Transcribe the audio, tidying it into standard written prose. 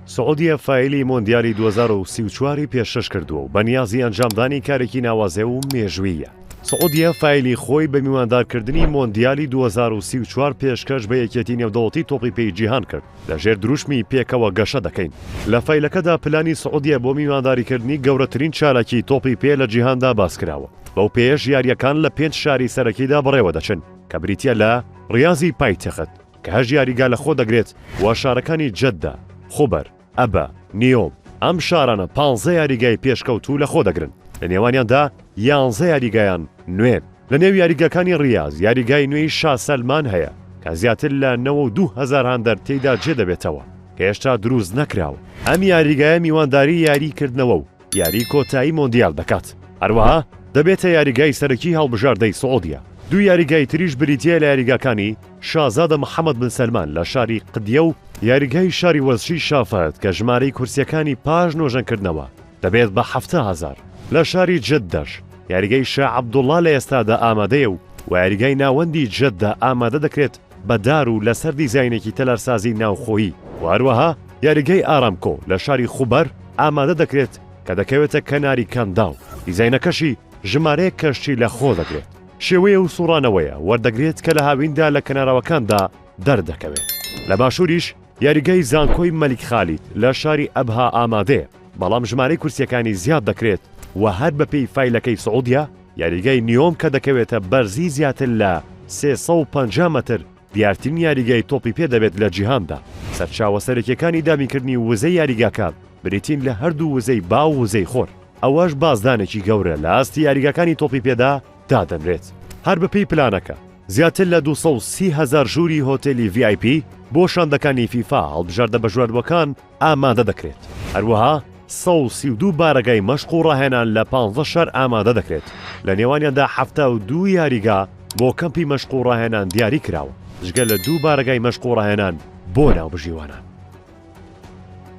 سعودیە فایلی مۆندیالی 2034 پێشکەش کردووە و بەنیازی ئەنجامدانی کارێکی ناوازێ و مێژوویە. سعودیە فایلی خۆی بە میواندارکردنی مۆندیالی 2034 پێشکەش بە یەکێتی نێودەوڵەتی تۆپی پێی جیهان کرد. لەژێر دروشمی پێکەوە گەشە دەکەین. لە فایلەکەدا پلانی سعودیە بۆ میوانداریکردنی گەورەترین چالاکی تۆپی پێ لە جیهاندا باس کراوە. بەو پێش یاریەکان لە 5 شاری سەرەکیدا بڕێوە دەچن کە بریتیە لە ڕیازی پایتەخت کە هەژ یاریگا لە خۆ دەگرێت و شارەکانی جەددا، خوبەر، ئەبە، نیۆم. ئەم شارانە 15 یاریگای پێشکەوتوو لە خۆ دەگرن. لە نێوانیاندا 11 یاریگایان نوێن. لە نێو یاریگەکانی ڕیاز یاریگای نوێی شا سەلمان هەیە کە زیاتر لە 92,000 هاندەر تێیدا جێ دەبێتەوە کە هێشتا دروست نەکراوە. ئەم یاریگایە میوانداری یاریکردنەوە و یاری کۆتایی مۆندیال دەکات. هەروەها دەبێتە یاریگای سەرەکی هەڵبژاردەی سعودیە. دوو یاریگای تریش بریتیە لە یاریگاکانی شازادە محەممەد بن سەلمان لە شاری قدیە و یاریگای شاری وەزشی شافەت کە ژمارەی کورسیەکانی پاش نۆژەنکردنەوە دەبێت بە 7,000. لە شاری جەددەش یاریگای شا عەبدوڵڵا لە ئێستادا ئامادەیە و یاریگای ناوەندی جەددا ئامادە دەکرێت بە دار و لەسەر دیزاینێکی تەلەرسازی ناوخۆیی. هەروەها یاریگای ئارامکۆ لە شاری خوبەر ئامادە دەکرێت کە دەکەوێتە کەناری کەنداو. دیزاینەکەشی ژمارەیە کەشتی لە خۆ دەگرێت. شێوەیە و سوڕانەوەیە وەردەگرێت کە لە هاویندا لە کەناراوەکاندا دەردەکەوێت. لە باشووریش یاریگای زانکۆی مەلیک خالید لە شاری ئەبها ئامادەیە، بەڵام ژمارەی کورسیەکانی زیاد دەکرێت و هەر بەپێی فایلەکەی سعودیە یاریگای نیۆم کە دەکەوێتە بەرزی زیاتر لە 350 مەتر دیارترین یاریگای تۆپی پێ دەبێت لە جیهاندا. سەرچاوە سەرەکیەکانی دامیکردنی وزەی یاریگاکان بریتین لە هەردوو وزەی با و وزەی خۆر. ئەوەش بازدانێکی گەورە لە ئاستی یاریگاکانی تۆپی پێدا دادەنرێت. هەر بەپێی پلانەکە زیاتر لە 230,000 ژووری هۆتێلی VIP بۆ شاندەکانی فیفا هەڵبژاردە بەژواردوەکان ئامادە دەکرێت. هەروەها 132 بارەگای مەشق و ڕاهێنان لە 15 شار ئامادە دەکرێت. لە نێوانیاندا 72 یاریگا بۆ کەمپی مەشق و ڕاهێنان دیاری کراوە، جگە لە 2 بارەگای مەشق و ڕاهێنان بۆ ناوبژیوانان.